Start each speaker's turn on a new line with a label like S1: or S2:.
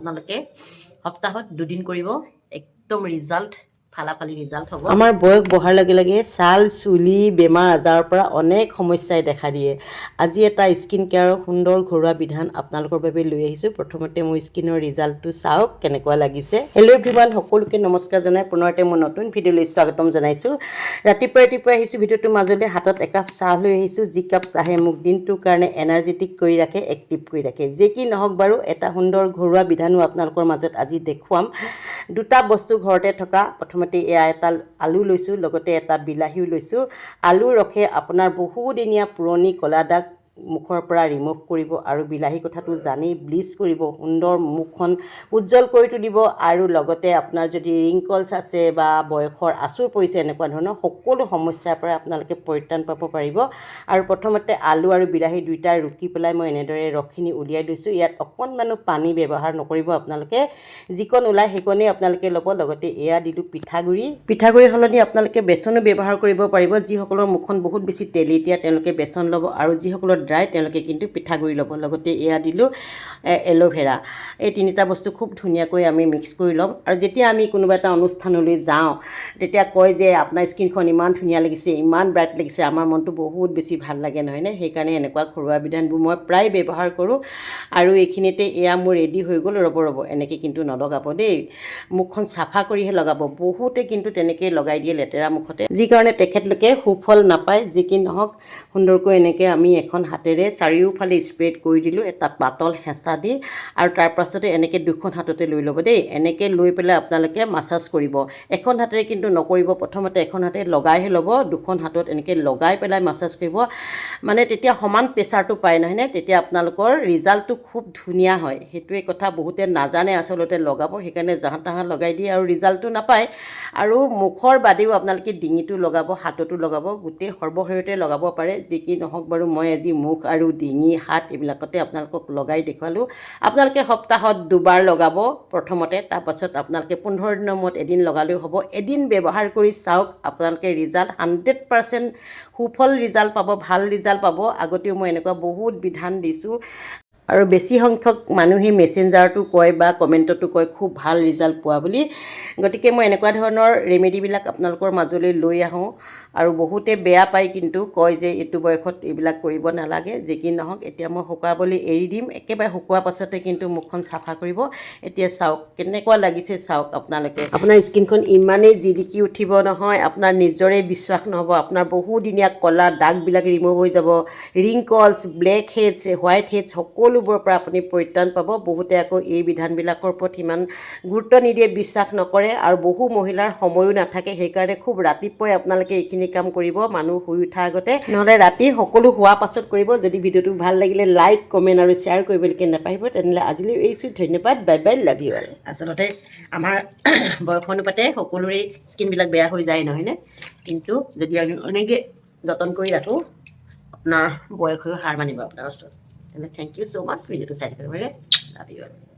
S1: আপোনালোকে সপ্তাহত 2 দিন কৰিব একদম ৰিজাল্ট ফালাফালি ৰিজাল্ট হ'ব। আমাৰ বয়স বঢ়াৰ লগে লগে ছাল চুলি বেমাৰ আজাৰৰ পৰা অনেক সমস্যাই দেখা দিয়ে। আজি এটা স্কিন কেয়াৰৰ সুন্দৰ ঘৰুৱা বিধান আপোনালোকৰ বাবে লৈ আহিছোঁ। প্ৰথমতে মোৰ স্কিনৰ ৰিজাল্টটো চাওক কেনেকুৱা লাগিছে। হেল্ল' এভৰিৱান, সকলোকে নমস্কাৰ জনাই পুনৰতে মই নতুন ভিডিঅ'লৈ স্বাগতম জনাইছোঁ। ৰাতিপুৱা আহিছোঁ ভিডিঅ'টোৰ মাজলৈ, হাতত একাপ চাহ লৈ আহিছোঁ। যি কাপ চাহে মোক দিনটোৰ কাৰণে এনাৰ্জেটিক কৰি ৰাখে, এক্টিভ কৰি ৰাখে। যি কি নহওক বাৰু, এটা সুন্দৰ ঘৰুৱা বিধানো আপোনালোকৰ মাজত আজি দেখুৱাম। দুটা বস্তু ঘৰতে থকা, প্ৰথমতে এয়া এটা আলু লৈছোঁ, লগতে এটা বিলাহীও লৈছোঁ। আলুৰ ৰসে আপোনাৰ বহুদিনীয়া পুৰণি ক'লা দাগ মুখৰ পৰা ৰিমুভ কৰিব আৰু বিলাহী কথাটো জানেই, ব্লিচ কৰিব, সুন্দৰ মুখখন উজ্জ্বল কৰি তুলিব। আৰু লগতে আপোনাৰ যদি ৰিংকলছ আছে বা বয়সৰ আঁচোৰ পৰিছে, এনেকুৱা ধৰণৰ সকলো সমস্যাৰ পৰা আপোনালোকে পৰিত্ৰাণ পাব পাৰিব। আৰু প্ৰথমতে আলু আৰু বিলাহী দুইটা ৰুকি পেলাই মই এনেদৰে ৰসখিনি উলিয়াই লৈছোঁ। ইয়াত অকণমানো পানী ব্যৱহাৰ নকৰিব আপোনালোকে, যিকণ ওলাই সেইকণেই আপোনালোকে ল'ব। লগতে এয়া দিলোঁ পিঠাগুড়ি সলনি আপোনালোকে বেচনো ব্যৱহাৰ কৰিব পাৰিব। যিসকলৰ মুখখন বহুত বেছি তেলেতীয়া তেওঁলোকে বেচন ল'ব, আৰু যিসকলৰ ড্ৰাই তেওঁলোকে কিন্তু পিঠাগুড়ি ল'ব। লগতে এয়া দিলোঁ এল'ভেৰা। এই তিনিটা বস্তু খুব ধুনীয়াকৈ আমি মিক্স কৰি ল'ম। আৰু যেতিয়া আমি কোনোবা এটা অনুষ্ঠানলৈ যাওঁ, তেতিয়া কয় যে আপোনাৰ স্কিনখন ইমান ধুনীয়া লাগিছে, ইমান ব্ৰাইট লাগিছে, আমাৰ মনটো বহুত বেছি ভাল লাগে, নহয়নে? সেইকাৰণে এনেকুৱা ঘৰুৱা বিধানবোৰ মই প্ৰায় ব্যৱহাৰ কৰোঁ। আৰু এইখিনিতে এয়া মোৰ ৰেডি হৈ গ'ল। ৰ'ব এনেকৈ কিন্তু নলগাব দেই, মুখখন চাফা কৰিহে লগাব। বহুতে কিন্তু তেনেকৈ লগাই দিয়ে লেতেৰা মুখতে, যি কাৰণে তেখেতলোকে সুফল নাপায়। যি কি নহওক, সুন্দৰকৈ এনেকৈ আমি এখন হাতেৰে চাৰিওফালে স্প্ৰেড কৰি দিলোঁ, এটা পাতল হেঁচা দি। আৰু তাৰ পাছতে এনেকৈ দুখন হাততে লৈ ল'ব দেই। এনেকৈ লৈ পেলাই আপোনালোকে মাছাজ কৰিব। এখন হাতেৰে কিন্তু নকৰিব, প্ৰথমতে এখন হাতে লগাইহে ল'ব, দুখন হাতত এনেকৈ লগাই পেলাই মাছাজ কৰিব। মানে তেতিয়া সমান প্ৰেছাৰটো পায়, নহয়নে? তেতিয়া আপোনালোকৰ ৰিজাল্টটো খুব ধুনীয়া হয়। সেইটোৱে কথা, বহুতে নাজানে আচলতে লগাব, সেইকাৰণে জাহা তাহা লগাই দিয়ে আৰু ৰিজাল্টটো নাপায়। আৰু মুখৰ বাদেও আপোনালোকে ডিঙিটো লগাব, হাততো লগাব, গোটেই সৰ্বশৰীৰতে লগাব পাৰে। যি কি নহওক বাৰু, মই আজি মুখ আৰু ডিঙি হাত এইবিলাকতে আপোনালোকক লগাই দেখুৱালোঁ। আপোনালোকে সপ্তাহত 2 বাৰ লগাব প্ৰথমতে, তাৰপাছত আপোনালোকে 15 দিনৰ মূৰত এদিন লগালেও হ'ব। এদিন ব্যৱহাৰ কৰি চাওক, আপোনালোকে ৰিজাল্ট 100% সুফল ৰিজাল্ট পাব, ভাল ৰিজাল্ট পাব। আগতেও মই এনেকুৱা বহুত বিধান দিছোঁ, আৰু বেছি সংখ্যক মানুহে মেছেঞ্জাৰটো কয় বা কমেণ্টতো কয় খুব ভাল ৰিজাল্ট পোৱা বুলি। গতিকে মই এনেকুৱা ধৰণৰ ৰেমেডিবিলাক আপোনালোকৰ মাজলৈ লৈ আহোঁ। আৰু বহুতে বেয়া পায়, কিন্তু কয় যে এইটো বয়সত এইবিলাক কৰিব নালাগে। যি কি নহওক, এতিয়া মই শুকাবলৈ এৰি দিম। একেবাৰে শুকোৱাৰ পাছতে কিন্তু মুখখন চাফা কৰিব। এতিয়া চাওক কেনেকুৱা লাগিছে, চাওক আপোনালোকে। আপোনাৰ স্কিনখন ইমানেই জিলিকি উঠিব নহয়, আপোনাৰ নিজৰে বিশ্বাস নহ'ব। আপোনাৰ বহুদিনীয়া ক'লা দাগবিলাক ৰিমুভ হৈ যাব, wrinkles, black heads, white heads সকলোবোৰৰ পৰা আপুনি পৰিত্ৰাণ পাব। বহুতে আকৌ এই বিধানবিলাকৰ ওপৰত ইমান গুৰুত্ব নিদিয়ে, বিশ্বাস নকৰে, আৰু বহু মহিলাৰ সময়ো নাথাকে। সেইকাৰণে খুব ৰাতিপুৱাই আপোনালোকে এইখিনি কাম কৰিব, মানুহ শুই উঠাৰ আগতে, নহ'লে ৰাতি সকলো হোৱাৰ পাছত কৰিব। যদি ভিডিঅ'টো ভাল লাগিলে লাইক, কমেণ্ট আৰু শ্বেয়াৰ কৰিবলৈকে নাপাহিব। তেনেহ'লে আজিলৈ এৰিছোঁ, ধন্যবাদ, bye bye, love you all. আচলতে আমাৰ বয়স অনুপাতে সকলোৰে স্কিনবিলাক বেয়া হৈ যায়, নহয়নে? কিন্তু যদি আমি এনেকৈ যতন কৰি ৰাখোঁ, আপোনাৰ বয়স হৈ হাৰ মানিব আপোনাৰ ওচৰত। তেনেহ'লে থেংক ইউ ছ' মাছ, ভিডিঅ'টো চাই থাকিবলৈ, লাভ ইউ অল।